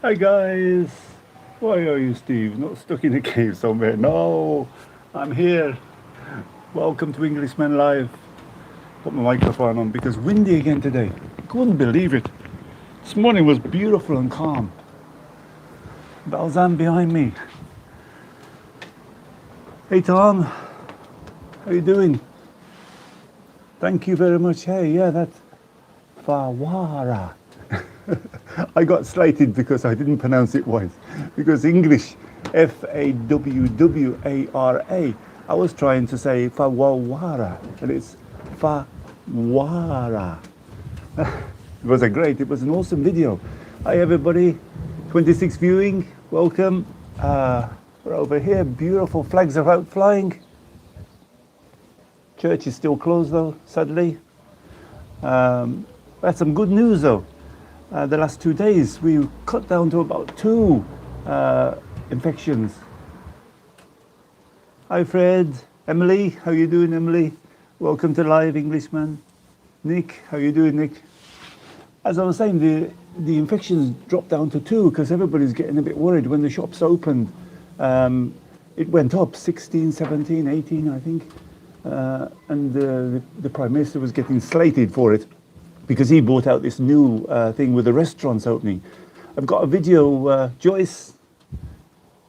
Hi guys! Why are you, Steve? Not stuck in a cave somewhere? No, I'm here. Welcome to Englishman Live. Put my microphone on because windy again today. Couldn't believe it. This morning was beautiful and calm. Balzan behind me. Hey Tom, how you doing? Thank you very much. Hey, yeah, that's Fawara. I got slated because I didn't pronounce it wise. Because English, Fawwara. I was trying to say Fawara, and it's Fawara. It was an awesome video. Hi everybody, 26 viewing, welcome. We're over here, beautiful flags are out flying. Church is still closed though, sadly. That's some good news though. The last 2 days we cut down to about 2 infections. Hi Fred, Emily, how you doing Emily? Welcome to Live Englishman. Nick, how you doing Nick? As I was saying, the infections dropped down to 2 because everybody's getting a bit worried. When the shops opened, it went up 16, 17, 18 I think. And the Prime Minister was getting slated for it because he brought out this new thing with the restaurants opening. I've got a video, Joyce.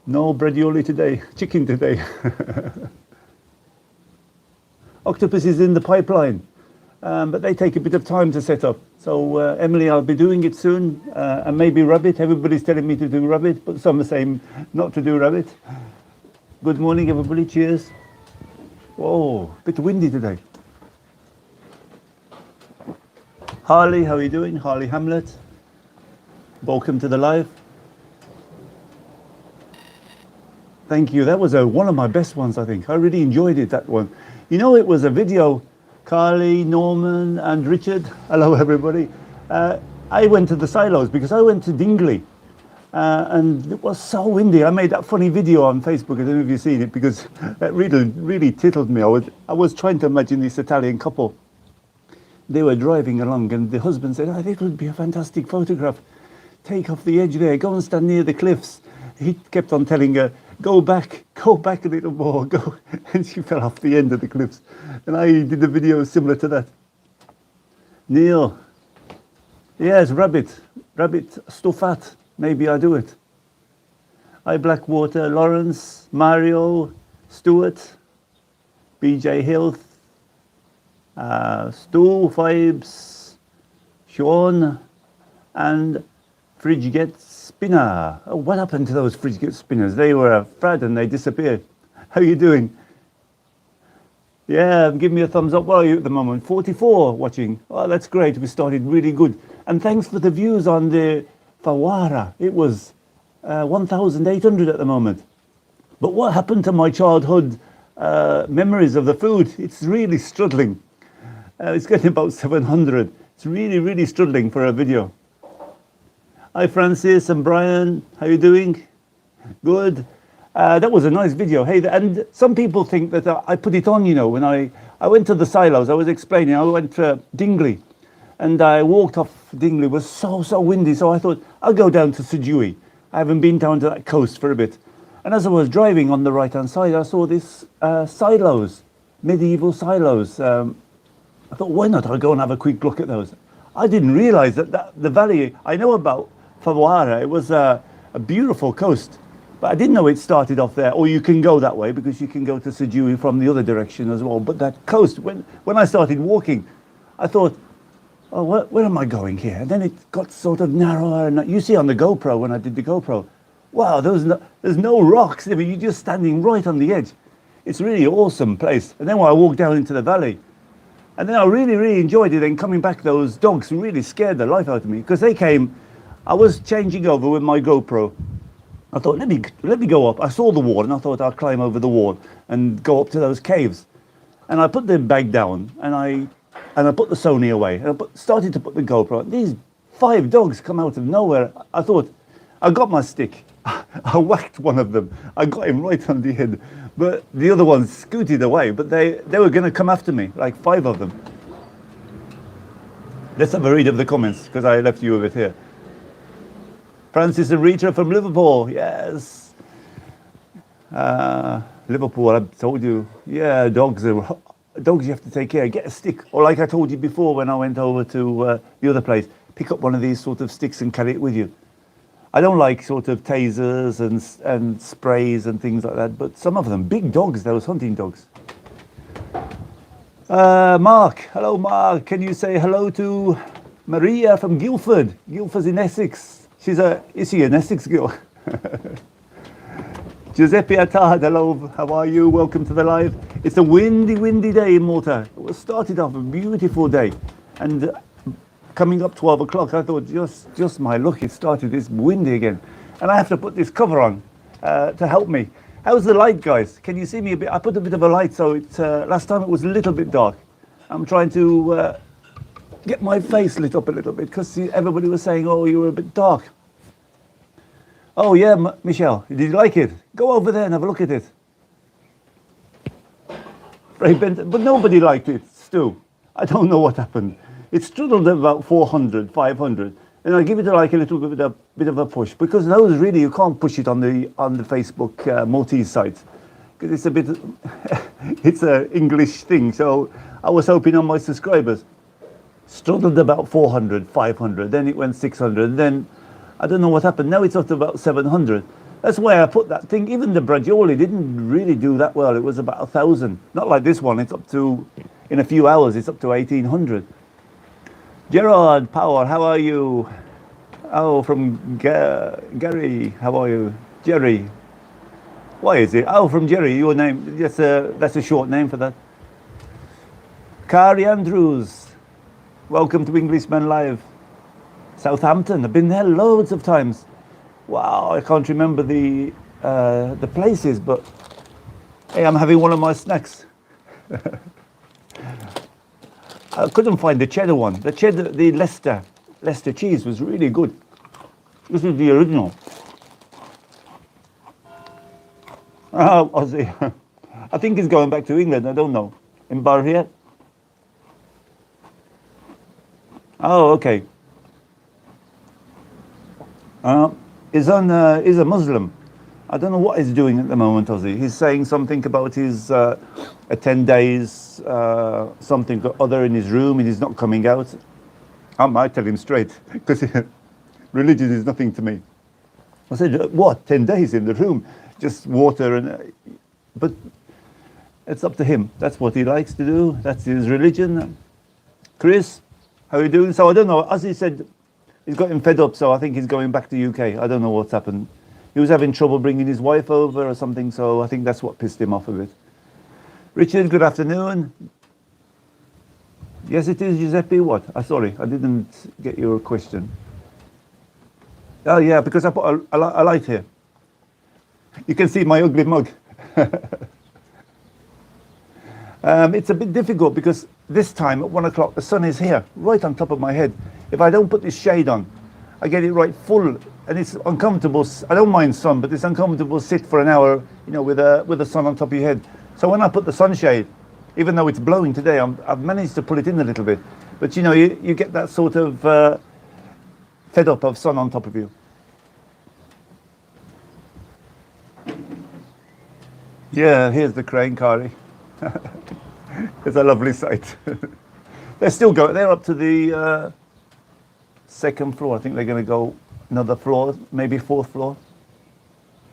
No bradioli today, chicken today. Octopus is in the pipeline, but they take a bit of time to set up. So Emily, I'll be doing it soon, and maybe rabbit. Everybody's telling me to do rabbit, but some are saying not to do rabbit. Good morning, everybody. Cheers. Whoa, a bit windy today. Harley, how are you doing? Harley Hamlet. Welcome to the live. Thank you. That was one of my best ones, I think. I really enjoyed it, that one. You know, it was a video. Carly, Norman, and Richard. Hello, everybody. I went to the silos because I went to Dingley. And it was so windy. I made that funny video on Facebook. I don't know if you've seen it because that really tickled me. I was trying to imagine this Italian couple. They were driving along and the husband said, I think it would be a fantastic photograph. Take off the edge there, go and stand near the cliffs. He kept on telling her, go back a little more, go. And she fell off the end of the cliffs. And I did a video similar to that. Neil, yes, rabbit stuffat. Maybe I do it. Hi, Blackwater, Lawrence, Mario, Stuart, BJ Health, Stu Vibes, Sean, and Frigate Spinner. Oh, what happened to those Frigate Spinners? They were a fad and they disappeared. How are you doing? Yeah, give me a thumbs up. Where are you at the moment? 44 watching. Oh, that's great. We started really good. And thanks for the views on the Fawara. It was 1,800 at the moment. But what happened to my childhood memories of the food? It's really struggling. It's getting about 700. It's really struggling for a video. Hi Francis and Brian, how you doing? Good. That was a nice video. Hey, and some people think that I put it on, you know, when I went to the silos. I was explaining, I went to Dingley. And I walked off Dingley. It was so windy. So I thought, I'll go down to Sujui. I haven't been down to that coast for a bit. And as I was driving on the right-hand side, I saw this silos, medieval silos. I thought, why not? I'll go and have a quick look at those. I didn't realize that the valley, I know about Fawara. It was a beautiful coast. But I didn't know it started off there. Or you can go that way because you can go to Sujui from the other direction as well. But that coast, when I started walking, I thought, oh, where am I going here? And then it got sort of narrower. And you see on the GoPro, when I did the GoPro, wow, there's no rocks. I mean, you're just standing right on the edge. It's really awesome place. And then when I walked down into the valley, and then I really enjoyed it. And coming back, those dogs really scared the life out of me because they came. I was changing over with my GoPro. I thought, let me go up. I saw the wall, and I thought I'll climb over the wall and go up to those caves. And I put the bag down, and I put the Sony away, and started to put the GoPro. These 5 dogs come out of nowhere. I thought, I got my stick. I whacked one of them. I got him right on the head. But the other ones scooted away, but they were going to come after me, like 5 of them. Let's have a read of the comments, because I left you with it here. Francis and Rita from Liverpool. Yes. Liverpool, I told you. Yeah, dogs you have to take care. Get a stick. Or like I told you before when I went over to the other place, pick up one of these sort of sticks and carry it with you. I don't like sort of tasers and sprays and things like that, but some of them, big dogs, those hunting dogs. Mark, hello Mark. Can you say hello to Maria from Guildford? Guildford's in Essex. Is she an Essex girl? Giuseppe Attard, hello, how are you? Welcome to the live. It's a windy day in Malta. It started off a beautiful day, and coming up 12 o'clock, I thought, just my luck, it started this windy again. And I have to put this cover on to help me. How's the light, guys? Can you see me a bit? I put a bit of a light, so last time it was a little bit dark. I'm trying to get my face lit up a little bit, because everybody was saying, oh, you were a bit dark. Oh yeah, Michelle, did you like it? Go over there and have a look at it. But nobody liked it, Stu. I don't know what happened. It struggled at about 400, 500, and I give it like a little bit of a push, because those really you can't push it on the Facebook Maltese site, because it's a bit it's an English thing. So I was hoping on my subscribers. Struggled about 400, 500, then it went 600, then I don't know what happened. Now it's up to about 700. That's why I put that thing. Even the Bragioli didn't really do that well. It was about 1,000. Not like this one. It's up to, in a few hours, it's up to 1,800. Gerard Power, how are you? Oh, from Gary, how are you? Jerry. Why is it? Oh, from Jerry, your name. That's a short name for that. Kari Andrews, welcome to Englishman Live. Southampton, I've been there loads of times. Wow, I can't remember the places, but hey, I'm having one of my snacks. I couldn't find the cheddar one. The Leicester cheese was really good. This is the original. Oh, Aussie. I think he's going back to England. I don't know. In Barhiet. Oh, okay. He's a Muslim. I don't know what he's doing at the moment, Ozzy. He's saying something about his 10 days, something or other in his room, and he's not coming out. I might tell him straight, because religion is nothing to me. I said, what, 10 days in the room? Just water and... but it's up to him. That's what he likes to do. That's his religion. Chris, how are you doing? So I don't know. As he said, he's got him fed up, so I think he's going back to UK. I don't know what's happened. He was having trouble bringing his wife over or something, so I think that's what pissed him off a bit. Richard, good afternoon. Yes, it is, Giuseppe. What? Sorry, I didn't get your question. Oh, yeah, because I put a light here. You can see my ugly mug. It's a bit difficult because this time at 1 o'clock, the sun is here, right on top of my head. If I don't put this shade on, I get it right full, and it's uncomfortable. I don't mind sun, but it's uncomfortable to sit for an hour, you know, with the sun on top of your head. So when I put the sunshade, even though it's blowing today, I've managed to pull it in a little bit. But you know, you get that sort of fed up of sun on top of you. Yeah, here's the crane, Kari. It's a lovely sight. They're still going. They're up to the second floor. I think they're going to go another floor, maybe fourth floor.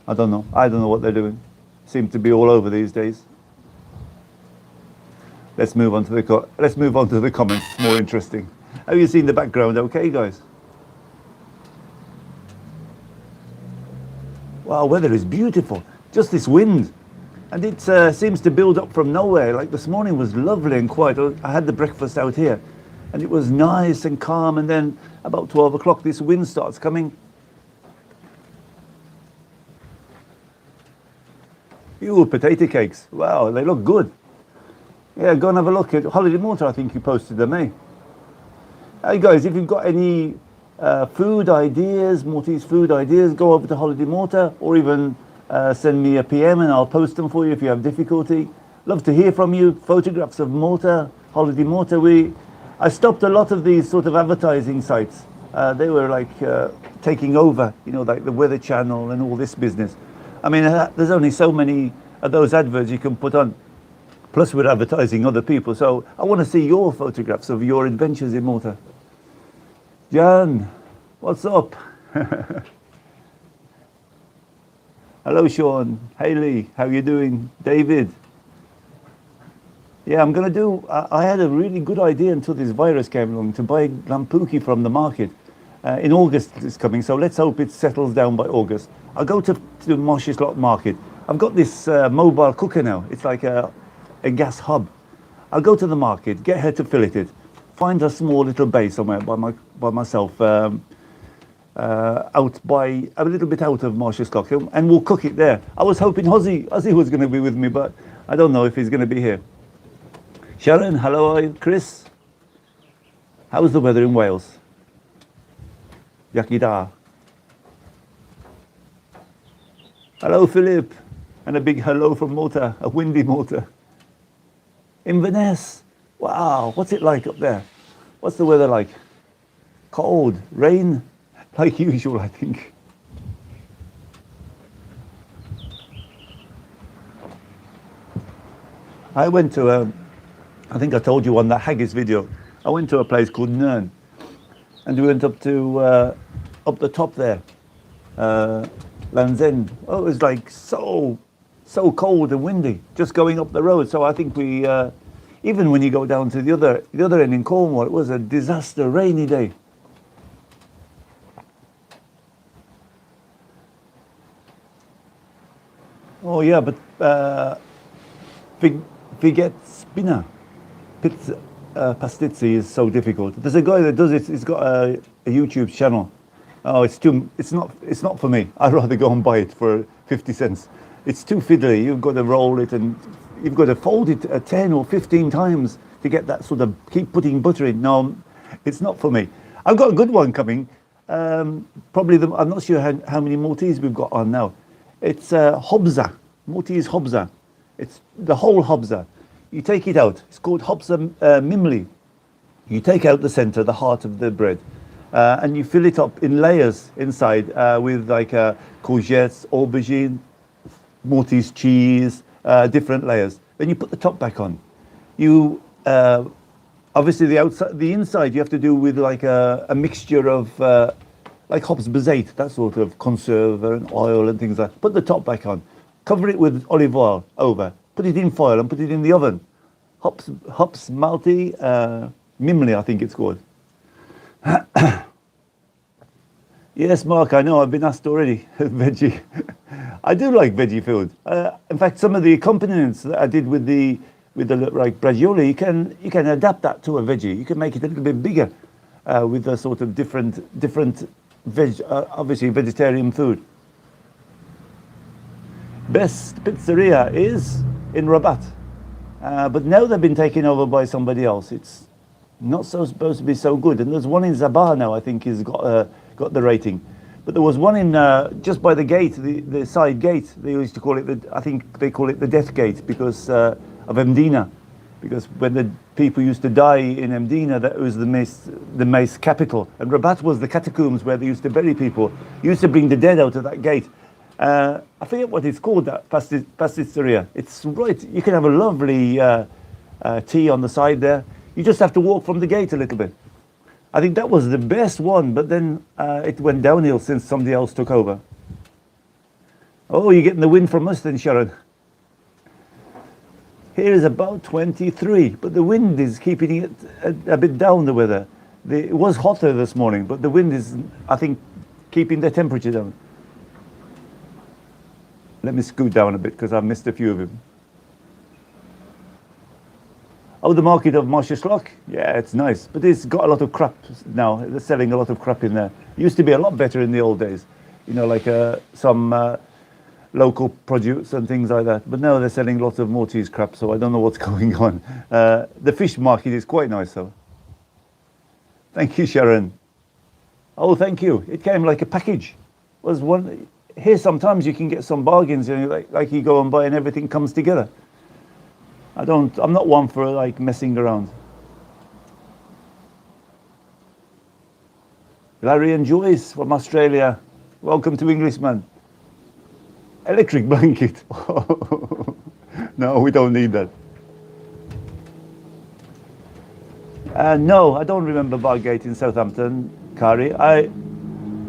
I don't know. I don't know what they're doing. Seem to be all over these days. Let's move on to the comments. It's more interesting. Have you seen the background? Okay, guys. Wow, weather is beautiful. Just this wind. And it seems to build up from nowhere. Like this morning was lovely and quiet. I had the breakfast out here and it was nice and calm. And then about 12 o'clock, this wind starts coming. Ooh, potato cakes. Wow, they look good. Yeah, go and have a look at Holiday Malta. I think you posted them, eh? Hey guys, if you've got any food ideas, Maltese food ideas, go over to Holiday Malta, or even send me a PM and I'll post them for you if you have difficulty. Love to hear from you. Photographs of Malta, Holiday Malta. I stopped a lot of these sort of advertising sites They were like taking over, you know, like the Weather Channel and all this business. I mean, there's only so many of those adverts you can put on. Plus, we're advertising other people. So I want to see your photographs of your adventures in Malta. Jan, what's up? Hello, Sean. Haley, how you doing? David. Yeah, I'm going to do... I had a really good idea until this virus came along to buy lampuki from the market. In August it's coming, so let's hope it settles down by August. I'll go to Marsh's Lock Market. I've got this mobile cooker now. It's like a gas hub. I'll go to the market, get her to fillet it, find a small little bay somewhere by myself, out by a little bit out of Marsh's Lock, and we'll cook it there. I was hoping Ozzy was going to be with me, but I don't know if he's going to be here. Sharon, hello, Chris. How's the weather in Wales? Yakida. Hello, Philip, and a big hello from Malta, a windy Malta. Inverness, wow, what's it like up there? What's the weather like? Cold, rain, like usual, I think. I went to, I think I told you on that Haggis video, I went to a place called Nern, and we went up to, up the top there, Land's End. Oh, it was like so cold and windy, just going up the road. So I think we, even when you go down to the other end in Cornwall, it was a disaster, rainy day. Oh yeah, but Figet Spina, pizza, pastizzi is so difficult. There's a guy that does it. He's got a YouTube channel. Oh, it's not for me. I'd rather go and buy it for 50 cents. It's too fiddly. You've got to roll it and you've got to fold it 10 or 15 times to get that sort of, keep putting butter in. No, it's not for me. I've got a good one coming. Probably, I'm not sure how many Maltese we've got on now. It's hobza, Maltese hobza. It's the whole hobza. You take it out. It's called hobza mimli. You take out the center, the heart of the bread, and you fill it up in layers inside with like courgettes, aubergine, Maltese cheese, different layers. Then you put the top back on. You obviously the inside you have to do with like a mixture of like hops bezate, that sort of conserve and oil and things like that. Put the top back on. Cover it with olive oil over. Put it in foil and put it in the oven. Hops Malti Mimli, I think it's called. Yes, Mark, I know, I've been asked already. Veggie. I do like veggie food. In fact, some of the accompaniments that I did with the like braciole, you can adapt that to a veggie. You can make it a little bit bigger with a sort of different veg, obviously vegetarian food. Best pizzeria is in Rabat, but now they've been taken over by somebody else. It's not supposed to be so good. And there's one in Zabah now, I think, has got the rating. But there was one in just by the gate, the side gate. They used to call it I think they call it the death gate because of Mdina, because when the people used to die in Mdina, that was the Mace capital, and Rabat was the catacombs where they used to bury people. You used to bring the dead out of that gate. I forget what it's called, that pastisseria. It's right. You can have a lovely tea on the side there. You just have to walk from the gate a little bit. I think that was the best one, but then it went downhill since somebody else took over. Oh, you're getting the wind from us then, Sharon. Here is about 23, but the wind is keeping it a bit down, the weather. It was hotter this morning, but the wind is, I think, keeping the temperature down. Let me scoot down a bit because I've missed a few of them. Oh, the market of Marshalllock? Yeah, it's nice, but it's got a lot of crap now. They're selling a lot of crap in there. It used to be a lot better in the old days, you know, like some local produce and things like that. But now they're selling lots of Maltese crap, so I don't know what's going on. The fish market is quite nice, though. Thank you, Sharon. Oh, thank you. It came like a package. Was one here? Sometimes you can get some bargains, you know, like you go and buy and everything comes together. I'm not one for like messing around. Larry and Joyce from Australia. Welcome to Englishman. Electric blanket. No, we don't need that. No, I don't remember Bargate in Southampton, Kari. I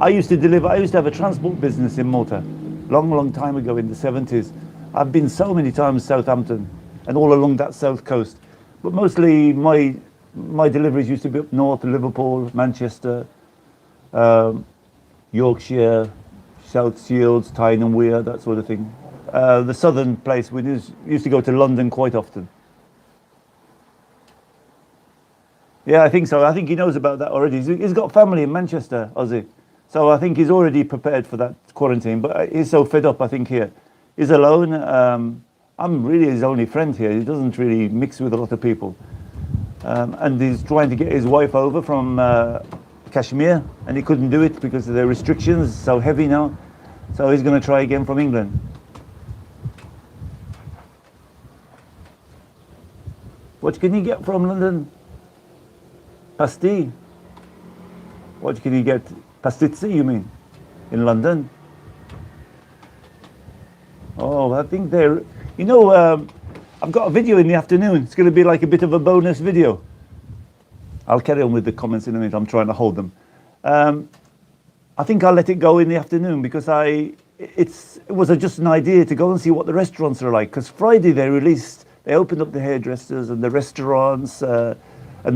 used to deliver, I used to have a transport business in Malta, long time ago in the 70s. I've been so many times Southampton and all along that south coast. But mostly my deliveries used to be up north, Liverpool, Manchester, Yorkshire, South Shields, Tyne and Wear, that sort of thing. The southern place, we used to go to London quite often. Yeah, I think so. I think he knows about that already. He's got family in Manchester, Ozzy. So I think he's already prepared for that quarantine. But he's so fed up, I think, here. He's alone. I'm really his only friend here. He doesn't really mix with a lot of people. And he's trying to get his wife over from Kashmir, and he couldn't do it because of the restrictions, so heavy now. So he's going to try again from England. What can you get from London? Pasti. What can you get? Pastizzi, you mean? In London? Oh, I think they're... You know, I've got a video in the afternoon. It's going to be like a bit of a bonus video. I'll carry on with the comments in a minute. I'm trying to hold them. I think I'll let it go in the afternoon because it was just an idea to go and see what the restaurants are like. Because Friday they opened up the hairdressers and the restaurants and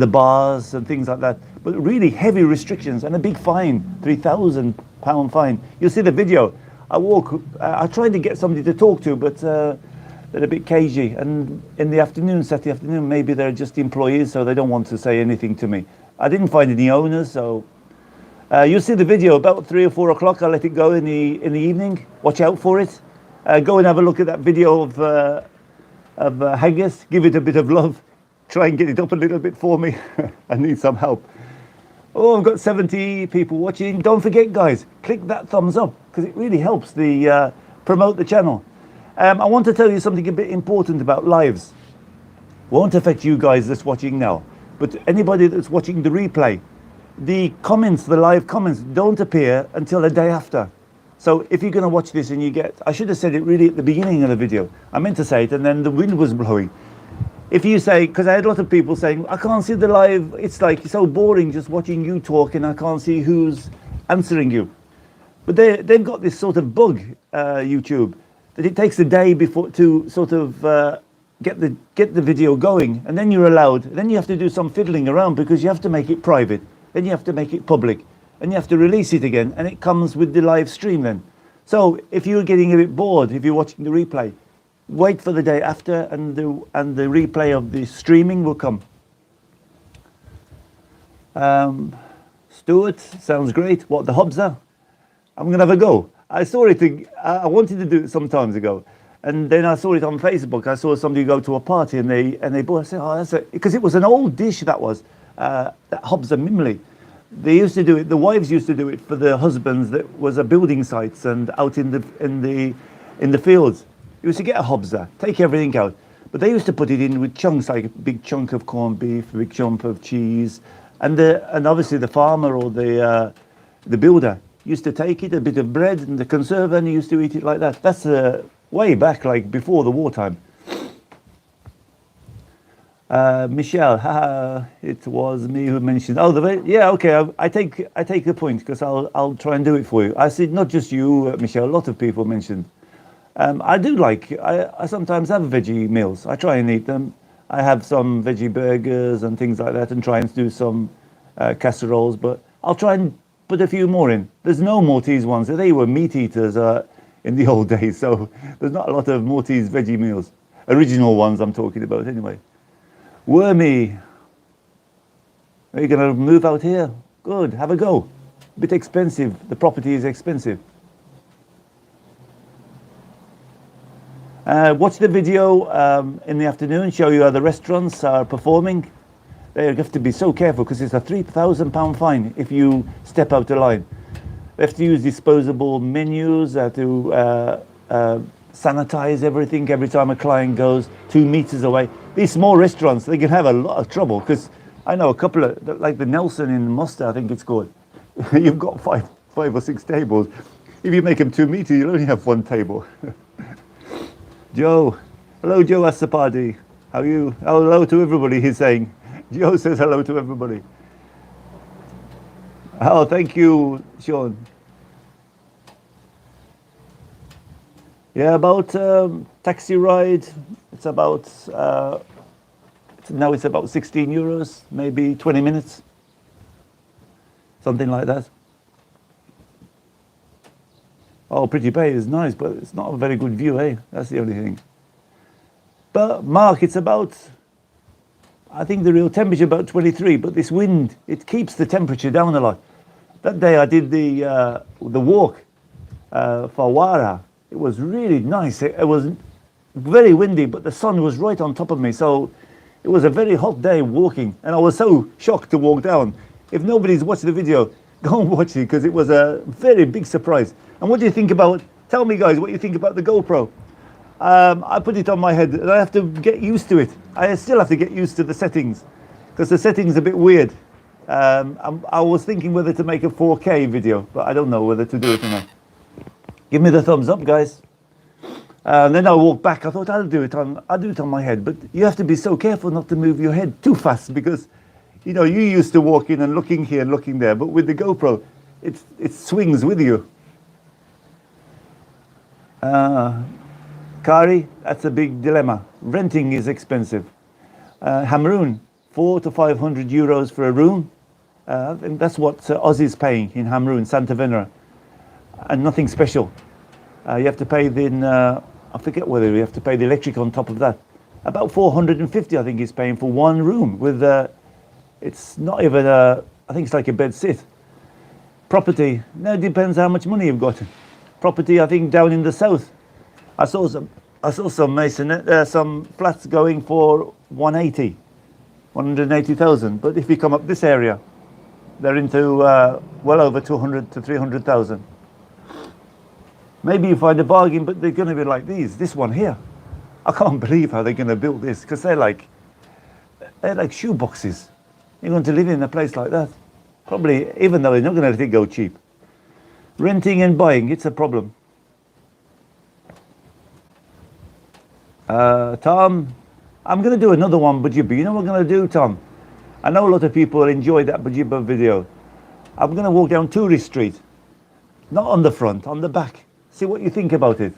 the bars and things like that. But really heavy restrictions and a big fine, £3,000 fine. You'll see the video. I tried to get somebody to talk to, but they're a bit cagey. And in the afternoon, Saturday afternoon, maybe they're just employees, so they don't want to say anything to me. I didn't find any owners, so you'll see the video about 3 or 4 o'clock. I'll let it go in the evening. Watch out for it. Go and have a look at that video of haggis. Give it a bit of love. Try and get it up a little bit for me. I need some help. Oh, I've got 70 people watching. Don't forget, guys, click that thumbs up because it really helps promote the channel. I want to tell you something a bit important about lives. Won't affect you guys that's watching now, but anybody that's watching the replay, the comments, the live comments don't appear until a day after. So if you're going to watch this and I should have said it really at the beginning of the video. I meant to say it and then the wind was blowing. If you say, because I had a lot of people saying, I can't see the live, it's like so boring just watching you talk and I can't see who's answering you. But they've got this sort of bug, YouTube, that it takes a day before to sort of get the video going, and then you're allowed. Then you have to do some fiddling around because you have to make it private, then you have to make it public, and you have to release it again, and it comes with the live stream then. So if you're getting a bit bored, if you're watching the replay, wait for the day after, and the replay of the streaming will come. Stuart, sounds great. What, the Hobza? I'm gonna have a go. I saw it. I wanted to do it some times ago, and then I saw it on Facebook. I saw somebody go to a party and they bought. I said, "Oh, that's it," because it was an old dish that was that Hobza Mimli. They used to do it. The wives used to do it for the husbands. That was a building sites and out in the fields. You used to get a Hobza, take everything out, but they used to put it in with chunks, like a big chunk of corned beef, a big chunk of cheese, and obviously the farmer or the builder used to take it, a bit of bread and the conserve, and he used to eat it like that. That's way back, like before the wartime. Michelle, it was me who mentioned. Oh, yeah, okay. I take the point because I'll try and do it for you. I see not just you, Michelle. A lot of people mentioned. I do like. I sometimes have veggie meals. I try and eat them. I have some veggie burgers and things like that, and try and do some casseroles. But I'll try and put a few more in. There's no Maltese ones. They were meat eaters in the old days, so there's not a lot of Maltese veggie meals. Original ones I'm talking about, anyway. Wormy, are you going to move out here? Good, have a go. A bit expensive. The property is expensive. Watch the video in the afternoon, show you how the restaurants are performing. They have to be so careful because it's a £3,000 fine if you step out of line. They have to use disposable menus to sanitize everything every time a client goes 2 meters away. These small restaurants, they can have a lot of trouble because I know a couple of, like the Nelson in Mostar, I think it's called. You've got five or six tables. If you make them 2 meters, you'll only have one table. Joe, hello Joe Asapadi. How are you? Oh, hello to everybody, he's saying. Joe says hello to everybody. Oh, thank you, Sean. Yeah, about taxi ride, it's about, now it's about 16 euros, maybe 20 minutes. Something like that. Oh, Pretty Bay is nice, but it's not a very good view, eh? That's the only thing. But Mark, it's about, I think the real temperature about 23, but this wind, it keeps the temperature down a lot. That day I did the walk, Fawara. It was really nice. It was very windy, but the sun was right on top of me. So it was a very hot day walking, and I was so shocked to walk down. If nobody's watched the video, go and watch it, because it was a very big surprise. And what do you think about, tell me guys, what you think about the GoPro? I put it on my head and I have to get used to it. I still have to get used to the settings, because the settings are a bit weird. I was thinking whether to make a 4K video, but I don't know whether to do it or not. Give me the thumbs up, guys. And then I walked back. I thought I'll do it on my head, but you have to be so careful not to move your head too fast, because you know, you used to walking and looking here and looking there, but with the GoPro, it swings with you. Kari, that's a big dilemma. Renting is expensive. Hamroon, 400 to 500 euros for a room. And that's what Aussie's paying in Hamroon, Santa Venera. And nothing special. You have to pay I forget whether you have to pay the electric on top of that. About 450, I think he's paying for one room with, it's not even I think it's like a bed sit. Property, no, it depends how much money you've got. Property, I think down in the south. I saw some flats going for 180,000. But if you come up this area, they're into well over 200 to 300,000. Maybe you find a bargain, but they're going to be like this one here. I can't believe how they're going to build this, because they're like shoe boxes. You're going to live in a place like that. Probably, even though they're not going to let it go cheap. Renting and buying, it's a problem. Tom, I'm going to do another one, Bujiba. You know what I'm going to do, Tom? I know a lot of people enjoyed that Bujiba video. I'm going to walk down Tourist Street. Not on the front, on the back. See what you think about it.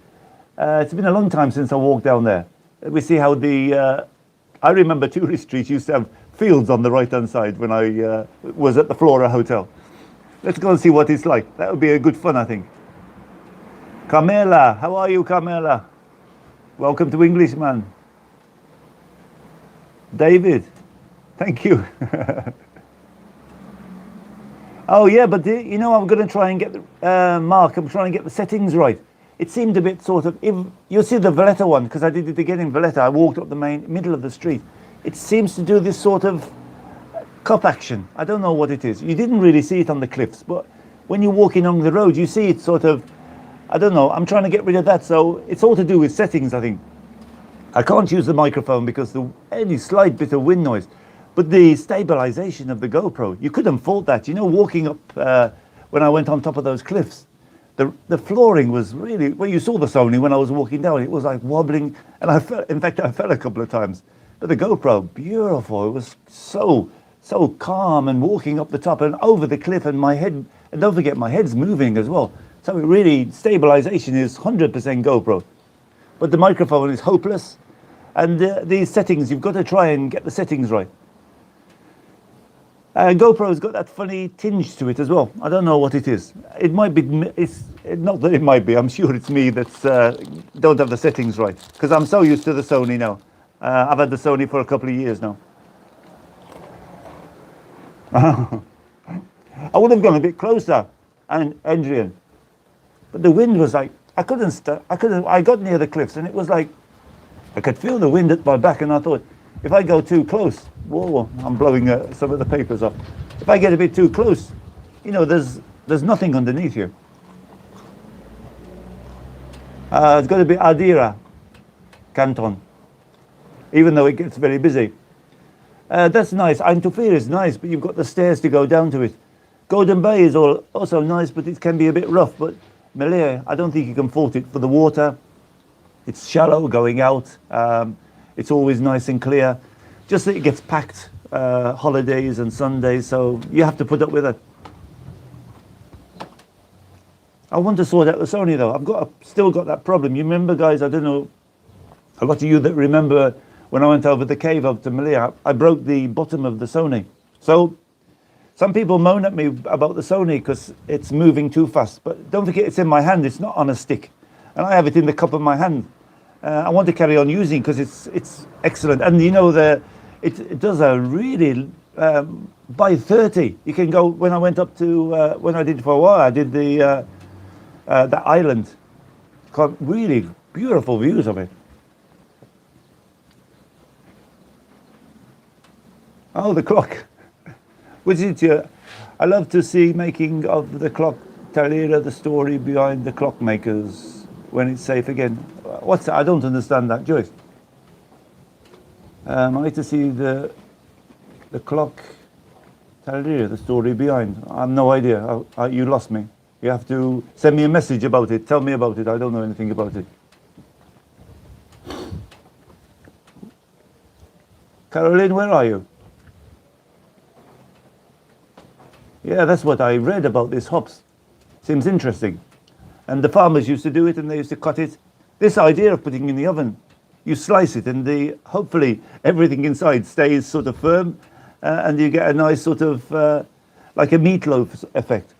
It's been a long time since I walked down there. We see how I remember Tourist Street used to have fields on the right-hand side when I was at the Flora Hotel. Let's go and see what it's like. That would be a good fun, I think. Carmela, how are you, Carmela? Welcome to Englishman. David, thank you. Oh yeah, but you know, I'm going to try and get Mark, I'm trying to get the settings right. It seemed a bit sort of, if you'll see the Valletta one, because I did it again in Valletta. I walked up the middle of the street. It seems to do this sort of cop action. I don't know what it is. You didn't really see it on the cliffs, but when you're walking along the road, you see it sort of, I don't know, I'm trying to get rid of that. So it's all to do with settings, I think. I can't use the microphone because any slight bit of wind noise. But the stabilization of the GoPro, you couldn't fault that. You know, walking up, when I went on top of those cliffs, the flooring was really, well, you saw the Sony when I was walking down, it was like wobbling. And I fell a couple of times. But the GoPro, beautiful. It was so calm, and walking up the top and over the cliff, and my head, and don't forget, my head's moving as well. So it really, stabilization is 100% GoPro. But the microphone is hopeless. And these settings, you've got to try and get the settings right. GoPro's got that funny tinge to it as well. I don't know what it is. It might be, not that it might be, I'm sure it's me that's don't have the settings right. Because I'm so used to the Sony now. I've had the Sony for a couple of years now. I would have gone a bit closer, and Adrian. But the wind was like, I got near the cliffs and it was like, I could feel the wind at my back, and I thought, if I go too close, whoa, I'm blowing some of the papers up. If I get a bit too close, you know, there's nothing underneath here. It's got to be Adira Canton, even though it gets very busy. That's nice. Eindhoven is nice, but you've got the stairs to go down to it. Golden Bay is also nice, but it can be a bit rough. But Malaya, I don't think you can fault it for the water. It's shallow going out. It's always nice and clear. Just that it gets packed holidays and Sundays, so you have to put up with it. I want to sort out the Sony though. Still got that problem. You remember, guys? I don't know. A lot of you that remember when I went over the cave up to Malaya, I broke the bottom of the Sony. So some people moan at me about the Sony because it's moving too fast. But don't forget, it's in my hand. It's not on a stick, and I have it in the cup of my hand. I want to carry on using because it's excellent. And you know it does a really by 30. You can go. When I went up to when I did for a while, I did that island. Got really beautiful views of it. Oh, the clock. Which is it? I love to see making of the clock. Talira, the story behind the clockmakers. When it's safe again. What's that? I don't understand that, Joyce. I like to see the clock. Talira, the story behind. I have no idea. You lost me. You have to send me a message about it. Tell me about it. I don't know anything about it. Caroline, where are you? Yeah, that's what I read about this hops. Seems interesting. And the farmers used to do it, and they used to cut it. This idea of putting it in the oven, you slice it, and hopefully everything inside stays sort of firm, and you get a nice sort of like a meatloaf effect.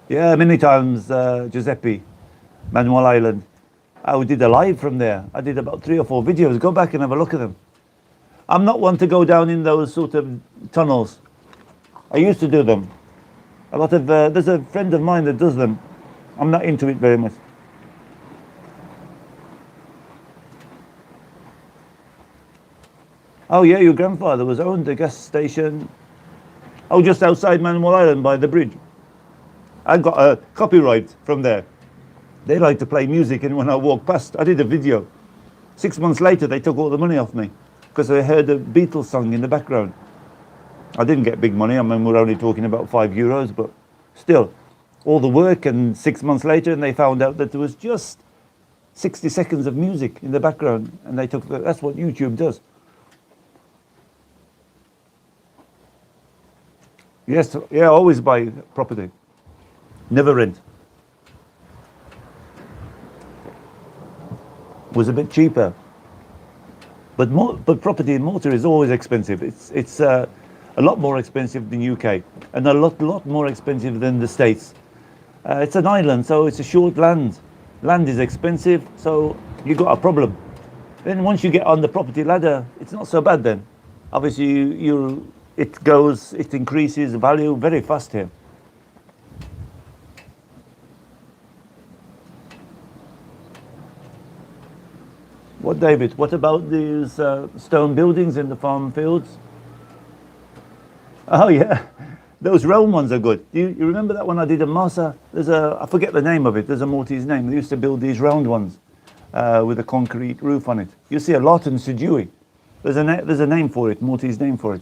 Yeah, many times, Giuseppe, Manuel Island. I did a live from there. I did about 3 or 4 videos. Go back and have a look at them. I'm not one to go down in those sort of tunnels. I used to do them. A lot of there's a friend of mine that does them. I'm not into it very much. Oh yeah, your grandfather was owned a gas station. Oh, just outside Manuel Island by the bridge. I got a copyright from there. They like to play music, and when I walk past, I did a video. 6 months later, they took all the money off me because I heard a Beatles song in the background. I didn't get big money. I mean, we're only talking about €5, but still, all the work, and 6 months later, and they found out that there was just 60 seconds of music in the background, and they took that's what YouTube does. Yes, yeah, always buy property. Never rent. Was a bit cheaper, but property in Malta is always expensive. It's a lot more expensive than UK, and a lot more expensive than the States. It's an island, so it's a short land. Land is expensive, so you got a problem. Then once you get on the property ladder, it's not so bad. Then, obviously, it increases value very fast here. What, David? What about these stone buildings in the farm fields? Oh yeah, those round ones are good. You remember that one I did in Malta? I forget the name of it. There's a Maltese name. They used to build these round ones with a concrete roof on it. You see a lot in Sijui. There's a name for it, Maltese name for it.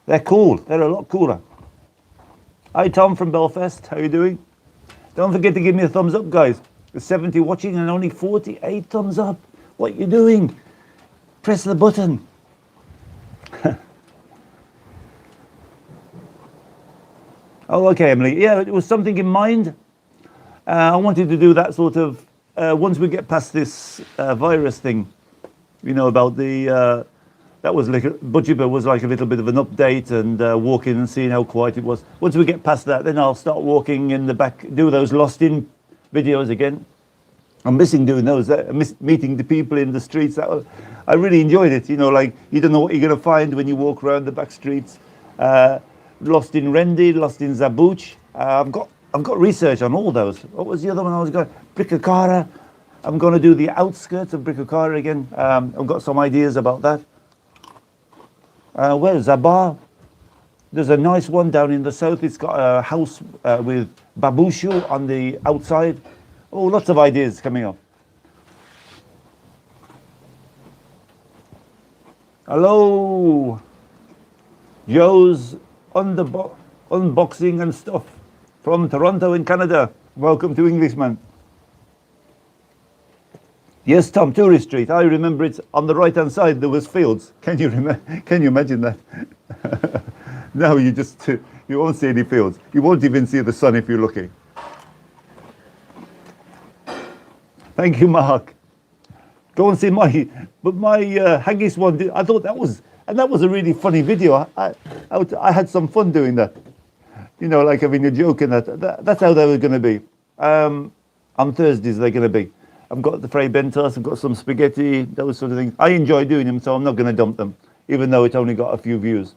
They're cool. They're a lot cooler. Hi Tom from Belfast. How you doing? Don't forget to give me a thumbs up, guys. There's 70 watching and only 48 thumbs up. What you doing? Press the button. Oh, okay, Emily. Yeah, it was something in mind. I wanted to do that sort of, once we get past this virus thing, you know, about that was like, Bujiba was like a little bit of an update, and walking and seeing how quiet it was. Once we get past that, then I'll start walking in the back, do those lost in videos again. I'm missing doing those. I miss meeting the people in the streets. I really enjoyed it. You know, like you don't know what you're going to find when you walk around the back streets. Lost in Rendi, lost in Zabuch. I've got research on all those. What was the other one I was going? Bricakara. I'm going to do the outskirts of Bricakara again. I've got some ideas about that. Where's Zabar? There's a nice one down in the south. It's got a house with babushu on the outside. Oh, lots of ideas coming up. Hello. Joe's unboxing and stuff from Toronto in Canada. Welcome to Englishman. Yes, Tom, Tourist Street. I remember it on the right-hand side. There was fields. Can you imagine that? Now you won't see any fields. You won't even see the sun if you're lucky. Thank you, Mark. Go and see my haggis one. I thought that was a really funny video. I had some fun doing that. You know, like having a joke and that. That's how they were going to be. On Thursdays they're going to be. I've got the Frey Bentos, I've got some spaghetti, those sort of things. I enjoy doing them, so I'm not going to dump them, even though it only got a few views.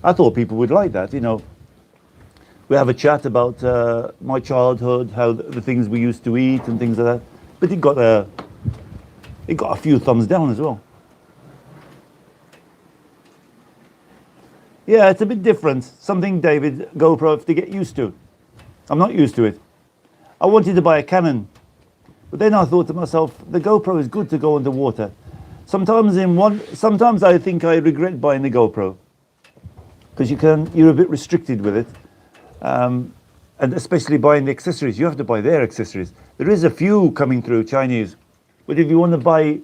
I thought people would like that, you know. We have a chat about my childhood, how the things we used to eat and things like that. But it got a few thumbs down as well. Yeah, it's a bit different. Something, David, GoPro, have to get used to. I'm not used to it. I wanted to buy a Canon. But then I thought to myself, the GoPro is good to go underwater. Sometimes I think I regret buying the GoPro because you're a bit restricted with it, and especially buying the accessories. You have to buy their accessories. There is a few coming through Chinese, but if you want to buy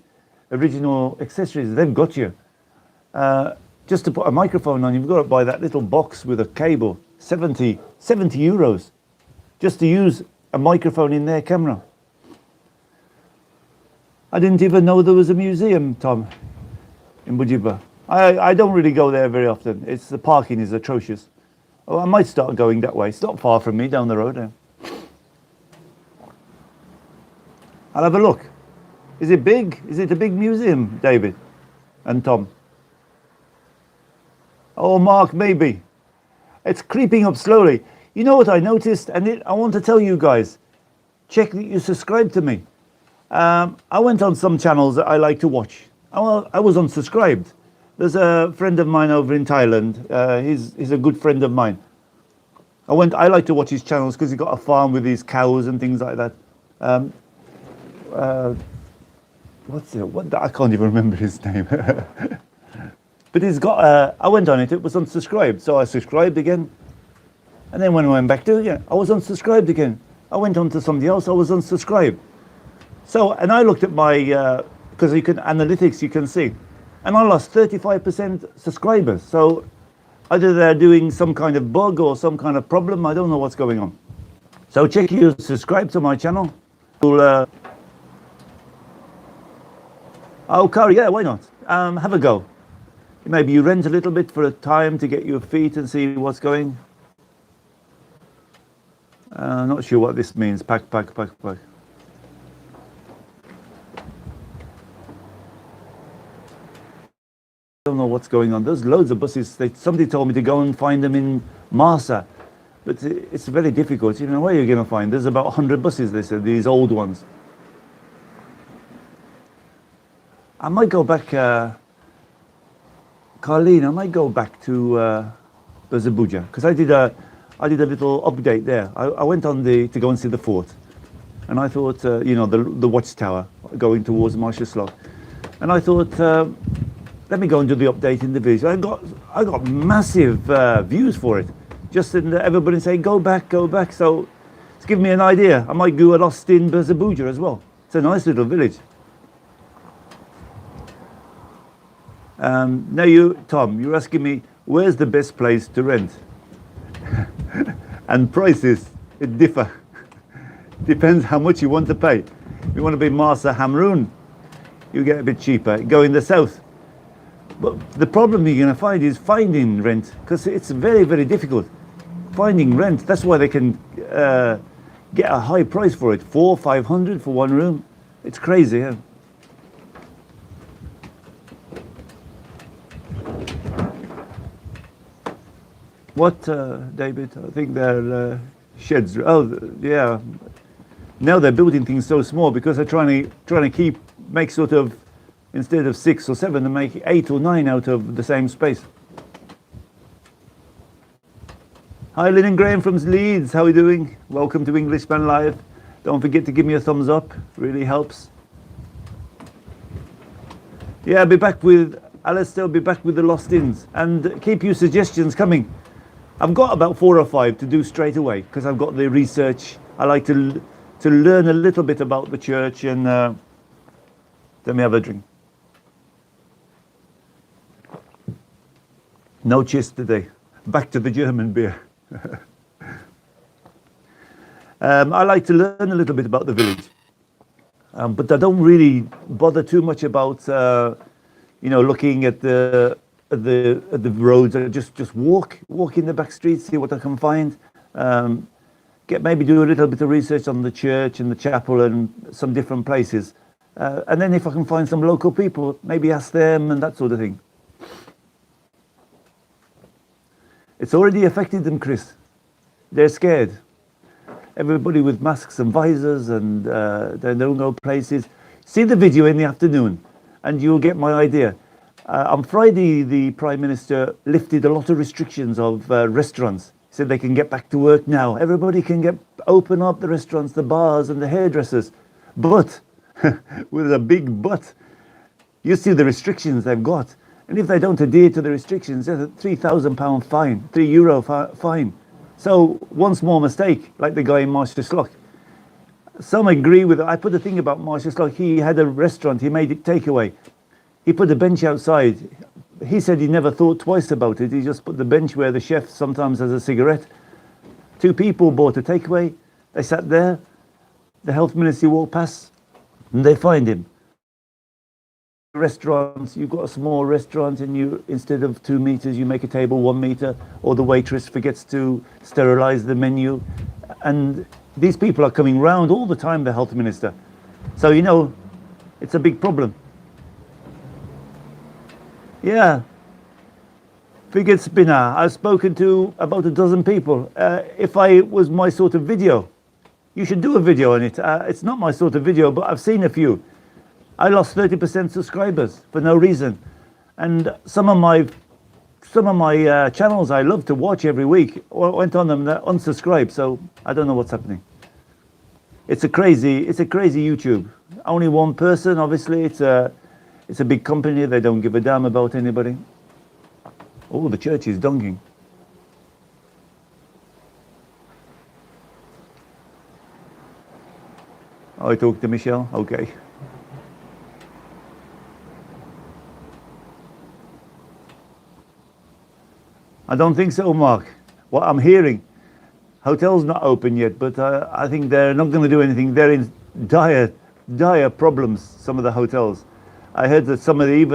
original accessories, they've got you. Just to put a microphone on, you've got to buy that little box with a cable, 70 euros, just to use a microphone in their camera. I didn't even know there was a museum, Tom, in Bujiba. I don't really go there very often. The parking is atrocious. Oh, I might start going that way. It's not far from me, down the road. I'll have a look. Is it big? Is it a big museum, David and Tom? Oh, Mark, maybe. It's creeping up slowly. You know what I noticed? And I want to tell you guys, check that you subscribe to me. I went on some channels that I like to watch. I was unsubscribed. There's a friend of mine over in Thailand. He's a good friend of mine. I like to watch his channels because he's got a farm with his cows and things like that. I can't even remember his name. But he's got. I went on it. It was unsubscribed, so I subscribed again. And then when I went back to it, I was unsubscribed again. I went on to somebody else. I was unsubscribed. So, and I looked at my, because analytics you can see, and I lost 35% subscribers. So either they're doing some kind of bug or some kind of problem. I don't know what's going on. So check you subscribe to my channel. Oh, car, yeah, why not? Have a go. Maybe you rent a little bit for a time to get your feet and see what's going. Not sure what this means. Pack. I don't know what's going on. There's loads of buses. Somebody told me to go and find them in Malta, but it's very difficult. You know, where are you going to find? There's about 100 buses, they said, these old ones. I might go back, Carlene, I might go back to Bezabuja, because I did a little update there. I went on to go and see the fort, and I thought, you know, the watchtower going towards Marshall's. And I thought, let me go and do the update in the video. I got massive views for it. Just in everybody saying, go back. So it's given me an idea. I might go lost in Bezabuja as well. It's a nice little village. Now Tom, you're asking me, where's the best place to rent? And prices, it differ. Depends how much you want to pay. If you want to be Marsa Hamroon, you get a bit cheaper. Go in the south. But the problem you're going to find is finding rent, because it's very, very difficult. Finding rent, that's why they can get a high price for it. 400-500 for one room. It's crazy, yeah? What, David? I think they're sheds. Oh, yeah. Now they're building things so small because they're trying to make sort of, instead of 6 or 7, to make 8 or 9 out of the same space. Hi, Lynn and Graham from Leeds. How are you doing? Welcome to Englishman Live. Don't forget to give me a thumbs up. Really helps. Yeah, I'll be back with Alistair will be back with the Lost Inns. And keep your suggestions coming. I've got about 4 or 5 to do straight away because I've got the research. I like to learn a little bit about the church and let me have a drink. No cheers today. Back to the German beer. I like to learn a little bit about the village, but I don't really bother too much about looking at the roads. I just walk in the back streets, see what I can find. Maybe do a little bit of research on the church and the chapel and some different places, and then if I can find some local people, maybe ask them and that sort of thing. It's already affected them, Chris. They're scared. Everybody with masks and visors, and they don't go places. See the video in the afternoon and you'll get my idea. On Friday, the Prime Minister lifted a lot of restrictions of restaurants. He said they can get back to work now. Everybody can open up the restaurants, the bars and the hairdressers. But, with a big but, you see the restrictions they've got. And if they don't adhere to the restrictions, there's a £3,000 fine, €3 fine. So one small mistake, like the guy in Marshall. Some agree with it. I put a thing about Marshall. He had a restaurant, he made it takeaway. He put a bench outside. He said he never thought twice about it. He just put the bench where the chef sometimes has a cigarette. 2 people bought a takeaway. They sat there. The health ministry walked past and they fined him. Restaurants, you've got a small restaurant and you, instead of 2 meters, you make a table 1 meter, or the waitress forgets to sterilize the menu. And these people are coming round all the time, the health minister. So, it's a big problem. Yeah. Fidget spinner. I've spoken to about a dozen people. If I was my sort of video, you should do a video on it. It's not my sort of video, but I've seen a few. I lost 30% subscribers for no reason, and some of my channels I love to watch every week went on them, they're unsubscribed. So I don't know what's happening. It's a crazy YouTube. Only one person, obviously. It's a big company. They don't give a damn about anybody. Oh, the church is dunking. Oh, I talked to Michelle. Okay. I don't think so, Mark. What I'm hearing, hotels not open yet, but I think they're not going to do anything. They're in dire problems, some of the hotels. I heard that some of the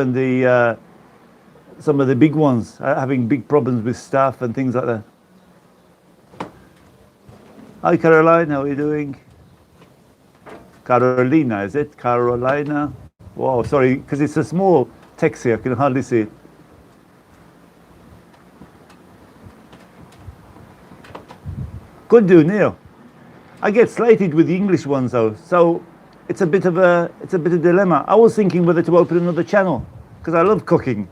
big ones are having big problems with staff and things like that. Hi, Caroline, how are you doing? Carolina, is it? Carolina? Wow, sorry, because it's a small text here, I can hardly see it. Could do, Neil. I get slated with the English ones though, so it's a bit of a dilemma. I was thinking whether to open another channel because I love cooking,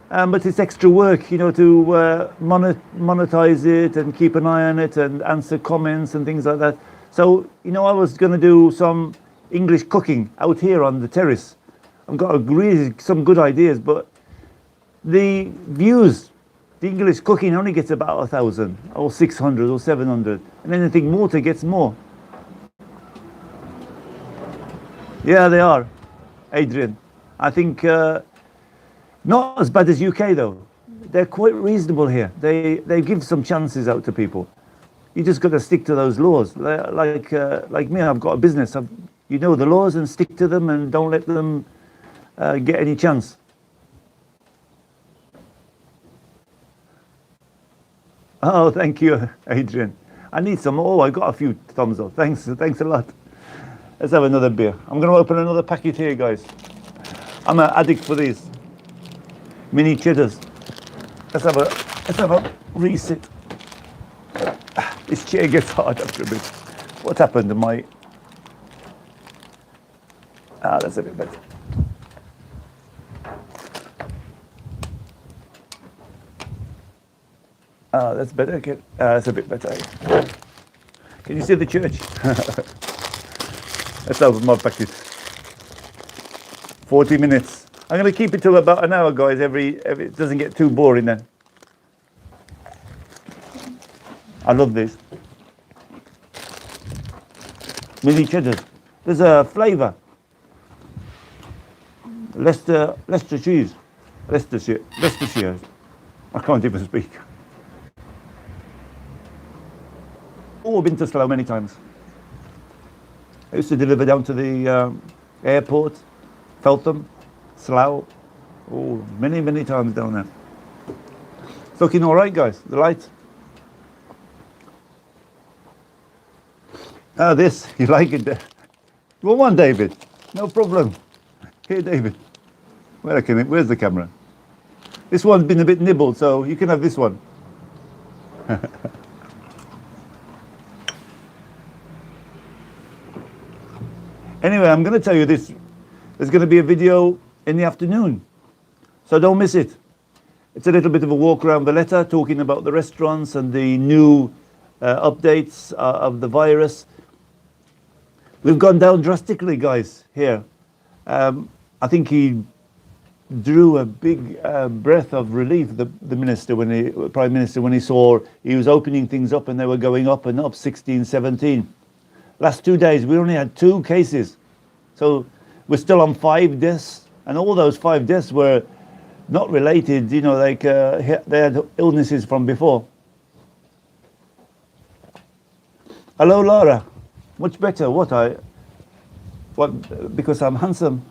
but it's extra work, to monetize it and keep an eye on it and answer comments and things like that. So I was going to do some English cooking out here on the terrace. I've got really some good ideas, but the views. The English cooking only gets about 1,000 or 600 or 700, and anything Malta gets more. Yeah, they are, Adrian. I think not as bad as UK though. They're quite reasonable here. They give some chances out to people. You just got to stick to those laws. Like me, I've got a business. The laws and stick to them and don't let them get any chance. Oh, thank you, Adrian. I need some. Oh, I got a few thumbs up. Thanks a lot. Let's have another beer. I'm going to open another packet here, guys. I'm an addict for these mini cheddars. Let's have a reset. This chair gets hard after a bit. What happened to my? That's a bit better. That's better. Okay. That's a bit better. Can you see the church? Let's open my packet. 40 minutes. I'm going to keep it to about an hour, guys. If it doesn't get too boring, then. I love this. Mini cheddars. There's a flavour. Leicester cheese. Leicestershire. I can't even speak. Oh, I've been to Slough many times. I used to deliver down to the airport, Feltham, Slough. Oh, many times down there. It's looking all right, guys. The light. Ah, this, you like it? You want one, David? No problem. Here, David. Where's the camera? This one's been a bit nibbled, so you can have this one. Anyway, I'm going to tell you this. There's going to be a video in the afternoon, so don't miss it. It's a little bit of a walk around Valletta, talking about the restaurants and the new updates of the virus. We've gone down drastically, guys, here. I think he drew a big breath of relief, the Prime Minister, when he saw he was opening things up and they were going up and up, 16, 17. Last 2 days, we only had 2 cases. So we're still on 5 deaths. And all those 5 deaths were not related, you know, like they had illnesses from before. Hello, Laura. Much better. What? Because I'm handsome.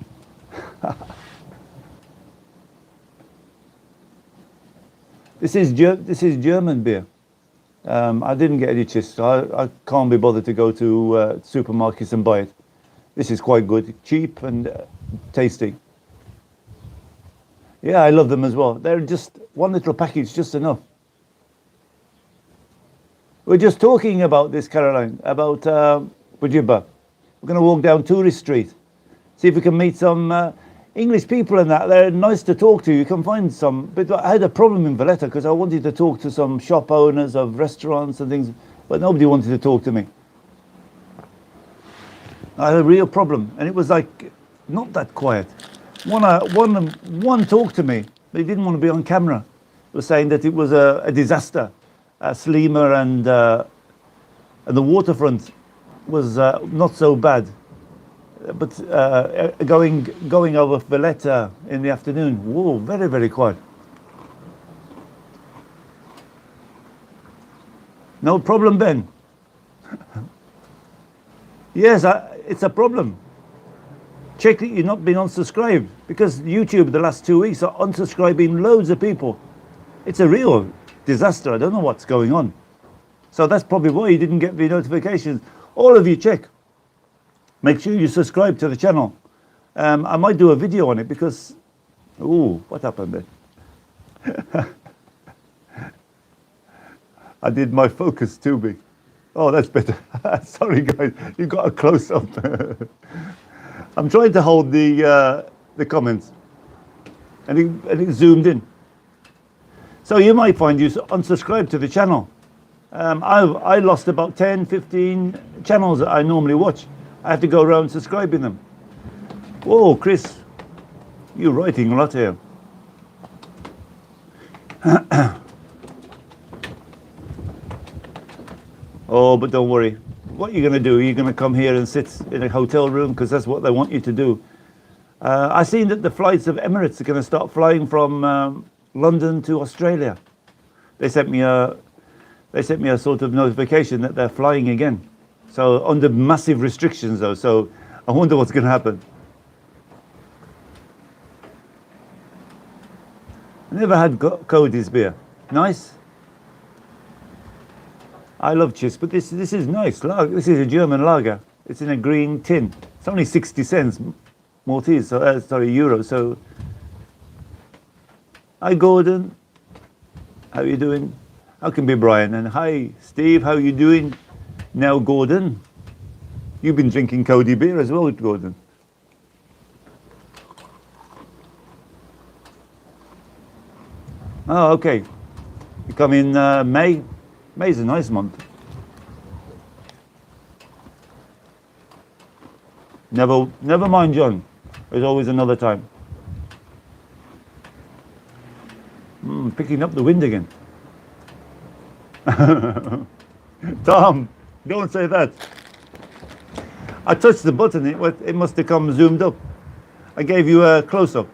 This is German beer. I didn't get any chips. I can't be bothered to go to supermarkets and buy it. This is quite good, cheap and tasty. Yeah, I love them as well. They're just one little package, just enough. We're just talking about this, Caroline, about Bujibba. We're going to walk down Tourist Street, see if we can meet some English people and that. They're nice to talk to. You can find some. But I had a problem in Valletta because I wanted to talk to some shop owners of restaurants and things, but nobody wanted to talk to me. I had a real problem, and it was like not that quiet. One talked to me, but he didn't want to be on camera. He was saying that it was a disaster. Slima and the waterfront was not so bad, but going over Valletta in the afternoon, whoa, very quiet. No problem, Ben. Yes, it's a problem. Check that you've not been unsubscribed, because YouTube the last 2 weeks are unsubscribing loads of people. It's a real disaster. I don't know what's going on. So that's probably why you didn't get the notifications. All of you check. Make sure you subscribe to the channel. I might do a video on it because... Ooh, what happened there? I did my focus too big. Oh, that's better. Sorry, guys. You got a close-up. I'm trying to hold the comments. And it zoomed in. So you might find you unsubscribed to the channel. I lost about 10, 15 channels that I normally watch. I have to go around subscribing them. Whoa, Chris, you're writing a lot here. Oh, but don't worry. What you're going to do, you're going to come here and sit in a hotel room because that's what they want you to do. I've seen that the flights of Emirates are going to start flying from London to Australia. They sent me a sort of notification that they're flying again. So under massive restrictions though, so I wonder what's going to happen. I never had Cody's beer. Nice. I love chips, but this is nice. This is a German lager. It's in a green tin. It's only 60 cents Maltese, so sorry, euro. So, hi Gordon, how you doing? How can be Brian? And hi Steve, how you doing? Now Gordon, you've been drinking Cody beer as well, Gordon. Oh, okay. You come in May. May's a nice month. Never mind, John. There's always another time. picking up the wind again. Tom, don't say that. I touched the button, it must have come zoomed up. I gave you a close-up.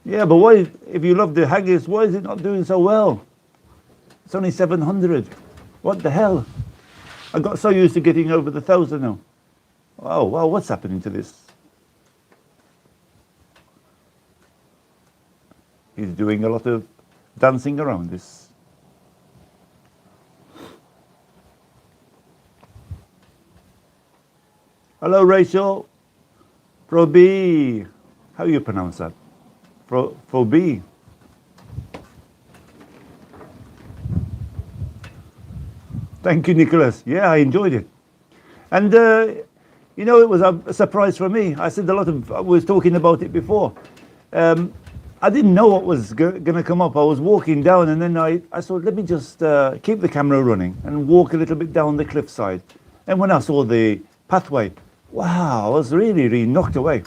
Yeah, but why, if you love the haggis, why is it not doing so well? It's only 700. What the hell? I got so used to getting over the 1,000 now. Oh, well, what's happening to this? He's doing a lot of dancing around this. Hello, Rachel. Probi. How you pronounce that? Probi. Thank you, Nicholas. Yeah, I enjoyed it. And, you know, it was a surprise for me. I was talking about it before. I didn't know what was going to come up. I was walking down and then I thought, let me just keep the camera running and walk a little bit down the cliffside. And when I saw the pathway, wow, I was really, really knocked away.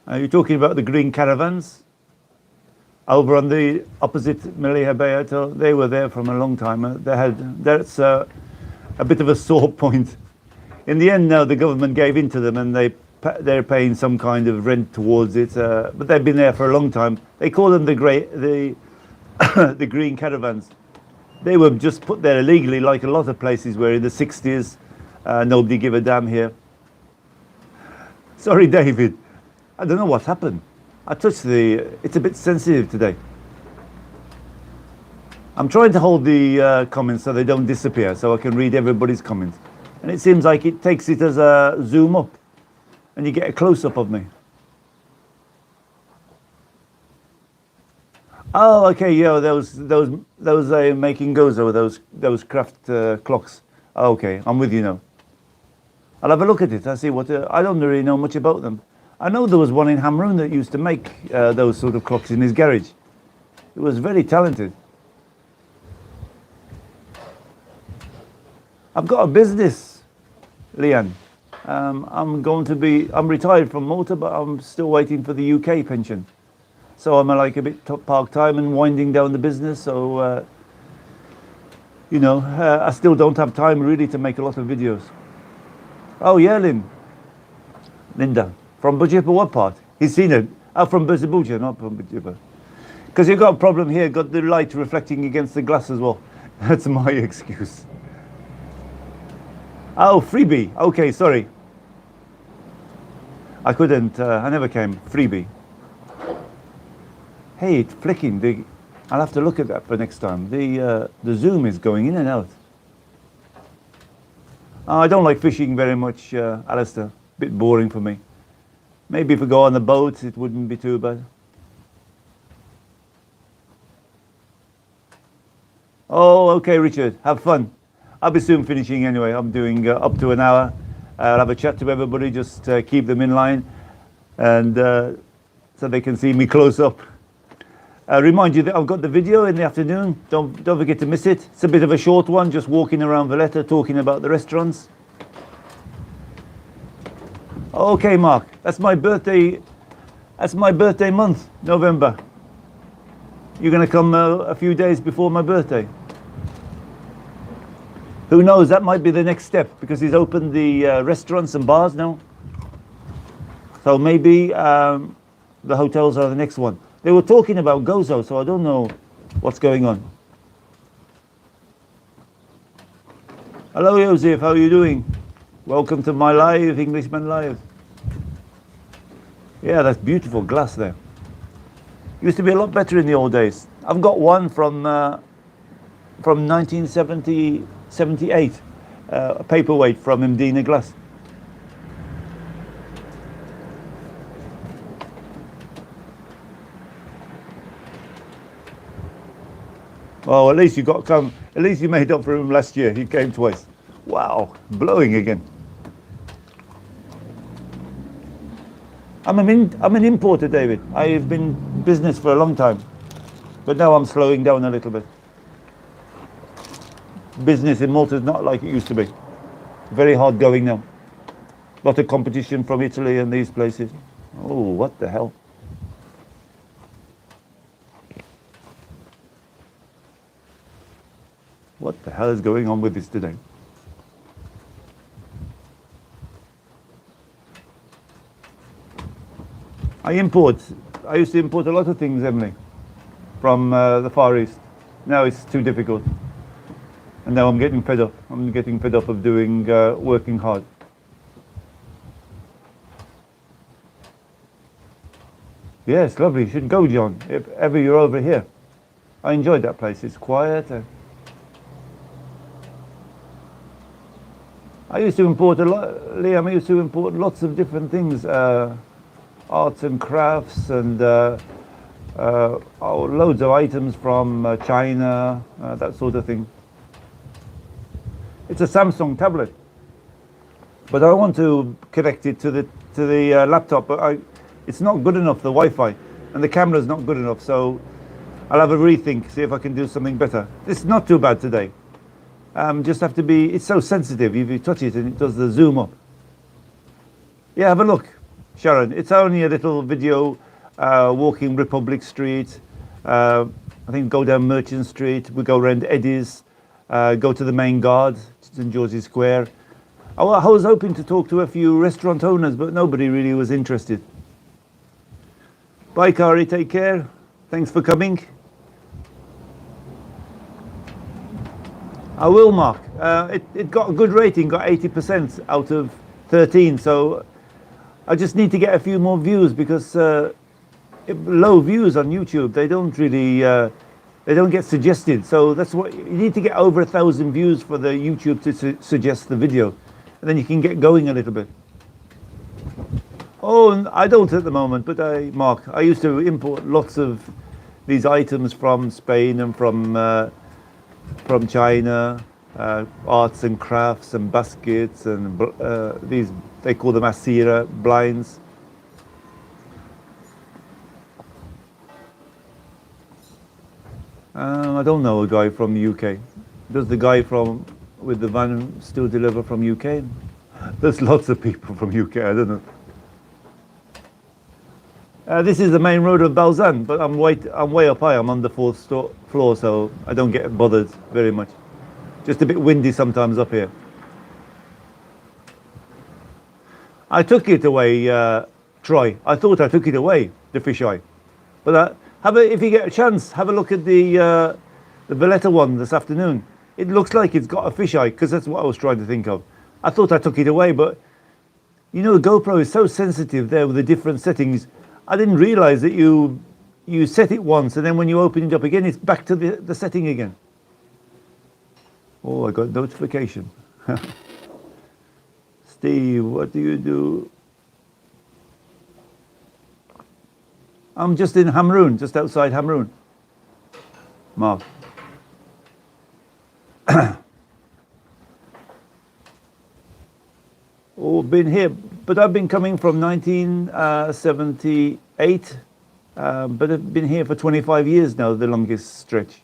Are you talking about the green caravans? Over on the opposite Melilla Beato, they were there from a long time. That's a bit of a sore point. In the end, now the government gave in to them, and they're paying some kind of rent towards it. But they've been there for a long time. They call them the green caravans. They were just put there illegally, like a lot of places where in the 60s nobody gave a damn here. Sorry, David. I don't know what's happened. I touched it's a bit sensitive today. I'm trying to hold the comments so they don't disappear, so I can read everybody's comments. And it seems like it takes it as a zoom up, and you get a close-up of me. Oh, okay, yeah, those making gozo, those craft clocks. Okay, I'm with you now. I'll have a look at it. I see what I don't really know much about them. I know there was one in Hamroon that used to make those sort of clocks in his garage. He was very talented. I've got a business, Leanne. I'm retired from Malta, but I'm still waiting for the UK pension. So I'm like a bit part-time and winding down the business. So, you know, I still don't have time really to make a lot of videos. Oh yeah, Linda. From Bujipa, what part? He's seen it. Oh, from Bujipa, not from Bujipa. Because you've got a problem here, got the light reflecting against the glass as well. That's my excuse. Oh, freebie. Okay, sorry. I couldn't, I never came. Freebie. Hey, it's flicking. I'll have to look at that for next time. The zoom is going in and out. I don't like fishing very much, Alistair. A bit boring for me. Maybe if we go on the boat, it wouldn't be too bad. Oh, okay, Richard. Have fun. I'll be soon finishing anyway. I'm doing up to an hour. I'll have a chat to everybody, just keep them in line, and so they can see me close up. Remind you that I've got the video in the afternoon. Don't forget to miss it. It's a bit of a short one, just walking around Valletta, talking about the restaurants. Okay, Mark, that's my birthday. That's my birthday month, November. You're going to come a few days before my birthday. Who knows? That might be the next step, because he's opened the restaurants and bars now. So maybe the hotels are the next one. They were talking about Gozo, so I don't know what's going on. Hello, Joseph. How are you doing? Welcome to my live, Englishman Live. Yeah, that's beautiful glass there. Used to be a lot better in the old days. I've got one from 1978, a paperweight from Mdina Glass. Oh, at least you got come. At least you made up for him last year. He came twice. Wow, blowing again. I'm an importer, David. I've been in business for a long time, but now I'm slowing down a little bit. business in Malta is not like it used to be. Very hard going now. Lot of competition from Italy and these places. Oh, what the hell? What the hell is going on with this today? I used to import a lot of things, Emily, from the Far East. Now it's too difficult. And now I'm getting fed up. I'm getting fed up of doing, working hard. Yes, lovely. You should go, John, if ever you're over here. I enjoyed that place. It's quiet. I used to import a lot, Liam, I used to import lots of different things, arts and crafts and loads of items from China, that sort of thing. It's a Samsung tablet, but I want to connect it to the laptop, but it's not good enough, the Wi-Fi, and the camera's not good enough, so I'll have a rethink, see if I can do something better. This is not too bad today. Just have to be, it's so sensitive, if you touch it and it does the zoom up. Yeah, have a look, Sharon. It's only a little video, walking Republic Street, I think go down Merchant Street, we go around Eddie's, go to the main guard, St George's Square. I was hoping to talk to a few restaurant owners, but nobody really was interested. Bye, Kari, take care. Thanks for coming. I will, Mark. It got a good rating, got 80% out of 13, so I just need to get a few more views because low views on YouTube, they don't really, they don't get suggested. So that's what, you need to get over 1,000 views for the YouTube to suggest the video. And then you can get going a little bit. Oh, I don't at the moment, but Mark, I used to import lots of these items from Spain and from China, arts and crafts and baskets and these, they call them asira, blinds. I don't know a guy from the UK. Does the guy with the van still deliver from UK? There's lots of people from UK, I don't know. This is the main road of Balzan, but I'm way up high. I'm on the 4th floor, so I don't get bothered very much. Just a bit windy sometimes up here. I took it away, Troy. I thought I took it away, the fisheye. But if you get a chance, have a look at the Valletta one this afternoon. It looks like it's got a fisheye, because that's what I was trying to think of. I thought I took it away, but you know, the GoPro is so sensitive there with the different settings. I didn't realize that you set it once, and then when you open it up again, it's back to the setting again. Oh, I got notification. Steve, what do you do? I'm just in Hamroon, just outside Hamroon. Mark. Oh, been here, but I've been coming from 1978, but I've been here for 25 years now, the longest stretch.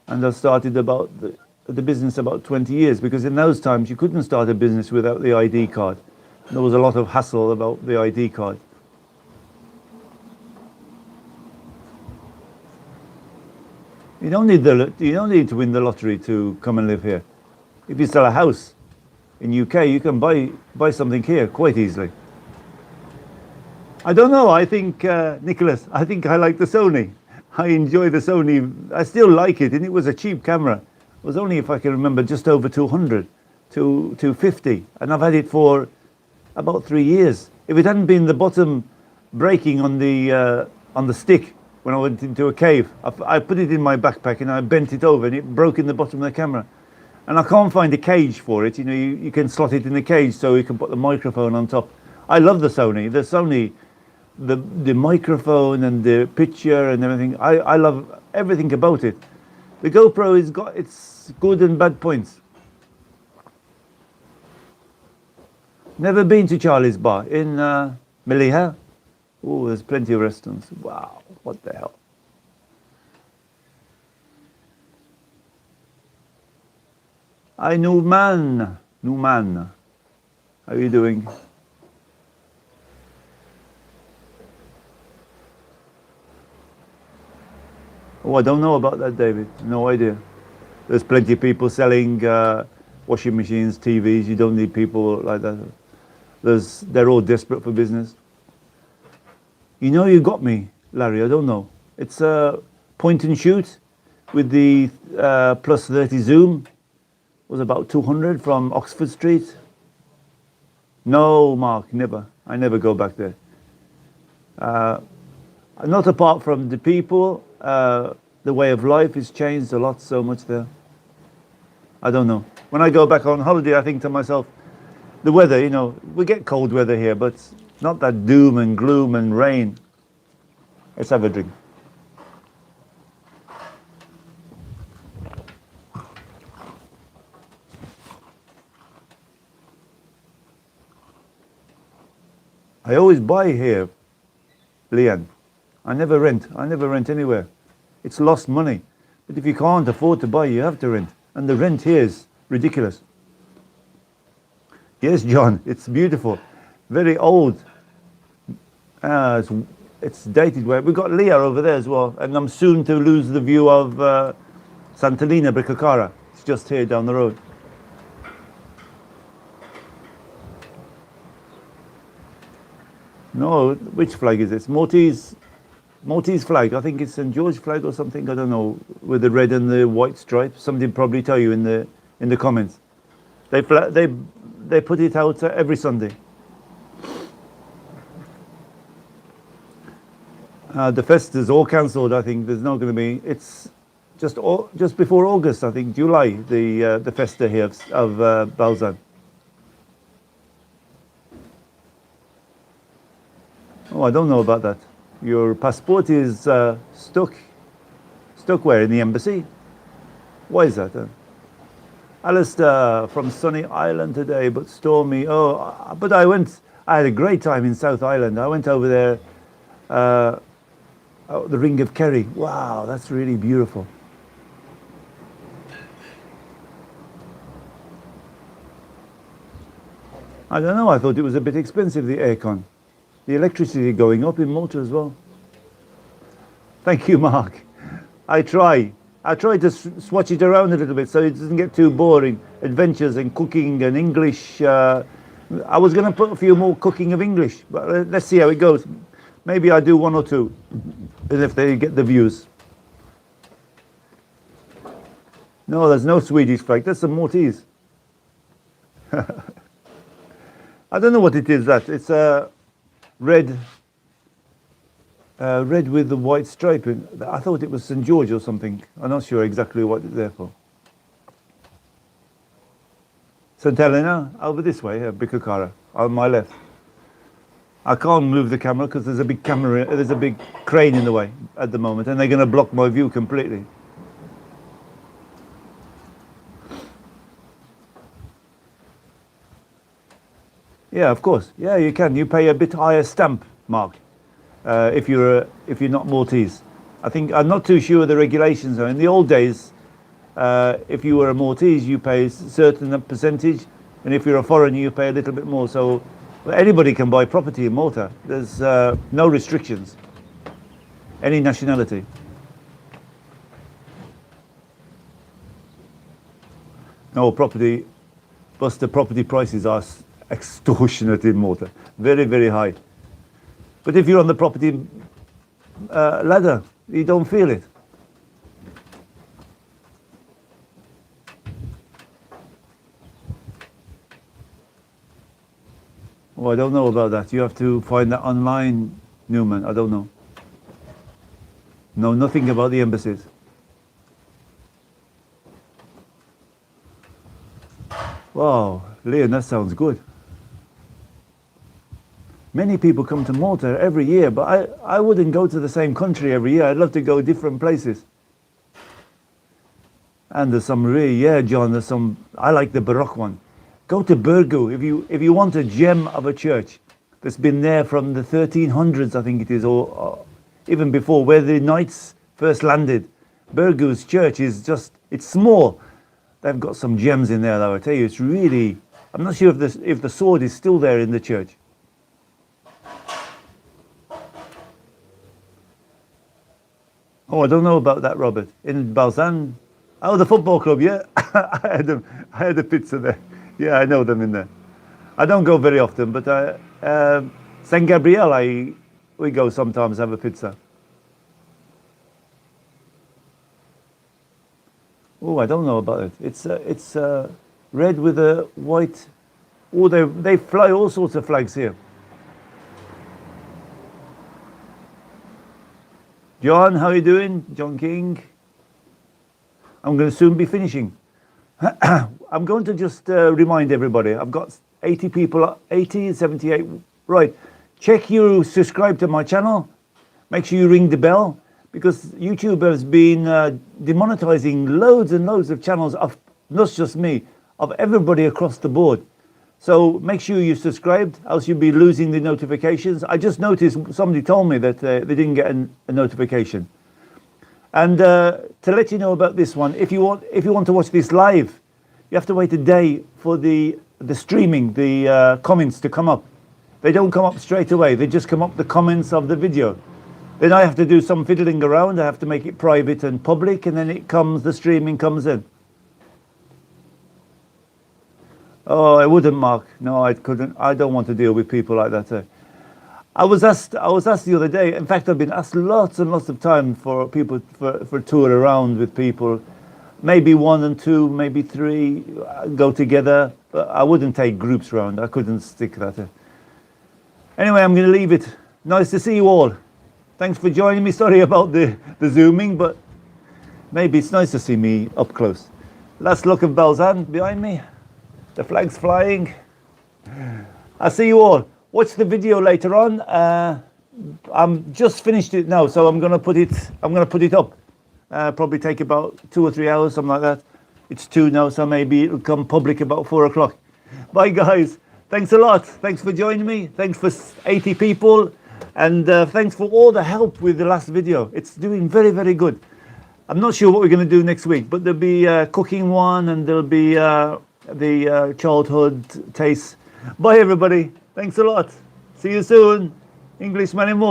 And I started the business about 20 years, because in those times you couldn't start a business without the ID card. There was a lot of hassle about the ID card. You don't need to win the lottery to come and live here. If you sell a house in UK, you can buy something here quite easily. I don't know, I think, Nicholas, I think I like the Sony. I enjoy the Sony. I still like it, and it was a cheap camera. It was only, if I can remember, just over 200 to 250, and I've had it for about 3 years. If it hadn't been the bottom breaking on the stick when I went into a cave, I put it in my backpack and I bent it over and it broke in the bottom of the camera. And I can't find a cage for it. You know, you can slot it in a cage so you can put the microphone on top. I love the Sony. The Sony, the microphone and the picture and everything. I love everything about it. The GoPro has got its good and bad points. Never been to Charlie's Bar in Melilla. Oh, there's plenty of restaurants. Wow, what the hell? Hi, Numan. Numan. How are you doing? Oh, I don't know about that, David. No idea. There's plenty of people selling washing machines, TVs. You don't need people like that. They're all desperate for business. You know, you got me, Larry. I don't know. It's a point and shoot with the plus 30 zoom. It was about 200 from Oxford Street. No, Mark, never. I never go back there. Not apart from the people. The way of life has changed a lot, so much there. I don't know. When I go back on holiday, I think to myself, the weather, you know, we get cold weather here, but not that doom and gloom and rain. Let's have a drink. I always buy here, Leanne. I never rent. I never rent anywhere. It's lost money. But if you can't afford to buy, you have to rent. And the rent here is ridiculous. Yes, John, it's beautiful. Very old. It's dated. We've got Leah over there as well. And I'm soon to lose the view of Sant'Elena Bricacara. It's just here down the road. No, which flag is this? Maltese flag. I think it's St. George flag or something. I don't know, with the red and the white stripe. Somebody probably tell you in the comments. They put it out every Sunday. The festa's all cancelled. I think there's not going to be. It's just before August. I think July. The festa here of Balzan. Oh, I don't know about that. Your passport is stuck. Stuck where? In the embassy? Why is that? Alistair from Sunny Island today, but stormy. Oh, but I had a great time in South Island. I went over there, the Ring of Kerry. Wow, that's really beautiful. I don't know, I thought it was a bit expensive, the aircon. The electricity going up in Malta as well. Thank you, Mark. I try to swatch it around a little bit so it doesn't get too boring. Adventures and cooking and English. I was going to put a few more cooking of English, but let's see how it goes. Maybe I do one or two, and if they get the views. No, there's no Swedish flag. That's a Maltese. I don't know what it is. It's a red with the white stripe. I thought it was St. George or something. I'm not sure exactly what it's there for. St. Helena, over this way, Bricacara, on my left. I can't move the camera because there's a big crane in the way at the moment, and they're going to block my view completely. Yeah, of course. Yeah, you can. You pay a bit higher stamp, Mark, if you're not Maltese. I'm not too sure of the regulations. In the old days, if you were a Maltese, you pay a certain percentage, and if you're a foreigner, you pay a little bit more. So anybody can buy property in Malta. There's no restrictions. Any nationality. No property, but the property prices are extortionate in Malta. Very, very high. But if you're on the property ladder, you don't feel it. Oh, I don't know about that. You have to find that online, Newman. I don't know. Know nothing about the embassies. Wow, Leon, that sounds good. Many people come to Malta every year, but I wouldn't go to the same country every year. I'd love to go different places. And there's some really, yeah, John, I like the Baroque one. Go to Burgoo if you want a gem of a church that's been there from the 1300s, I think it is, or even before, where the knights first landed. Burgoo's church is it's small. they've got some gems in there, though. I tell you, it's really. I'm not sure if the sword is still there in the church. Oh, I don't know about that, Robert. In Balzan, oh, the football club, yeah. I had a pizza there. Yeah, I know them in there. I don't go very often, but San Gabriel, we go sometimes have a pizza. Oh, I don't know about it. It's red with a white. Oh, they fly all sorts of flags here. John, how are you doing? John King. I'm going to soon be finishing. I'm going to just remind everybody. I've got 80 people, 80, 78. Right. Check you subscribe to my channel. Make sure you ring the bell, because YouTube has been demonetizing loads and loads of channels of not just me, of everybody across the board. So make sure you subscribed, else you'll be losing the notifications. I just noticed somebody told me that they didn't get a notification. And to let you know about this one, if you want to watch this live, you have to wait a day for the streaming, the comments to come up. They don't come up straight away. They just come up the comments of the video. Then I have to do some fiddling around. I have to make it private and public, and then the streaming comes in. Oh, I wouldn't, Mark. No, I couldn't. I don't want to deal with people like that. I was asked the other day. In fact, I've been asked lots and lots of time for people for tour around with people. Maybe 1 and 2, maybe 3 go together. But I wouldn't take groups around. I couldn't stick that. Anyway, I'm going to leave it. Nice to see you all. Thanks for joining me. Sorry about the zooming, but maybe it's nice to see me up close. Last look of Balzan behind me. The flag's flying. I'll see you all. Watch the video later on. I'm just finished it now, so I'm gonna put it up. Probably take about 2 or 3 hours, something like that. It's 2 now, so maybe it'll come public about 4 o'clock. Bye, guys. Thanks a lot. Thanks for joining me. Thanks for 80 people, and thanks for all the help with the last video. It's doing very, very good. I'm not sure what we're going to do next week, but there'll be a cooking one, and there'll be the childhood tastes. Bye, everybody. Thanks a lot. See you soon. Englishman in Malta.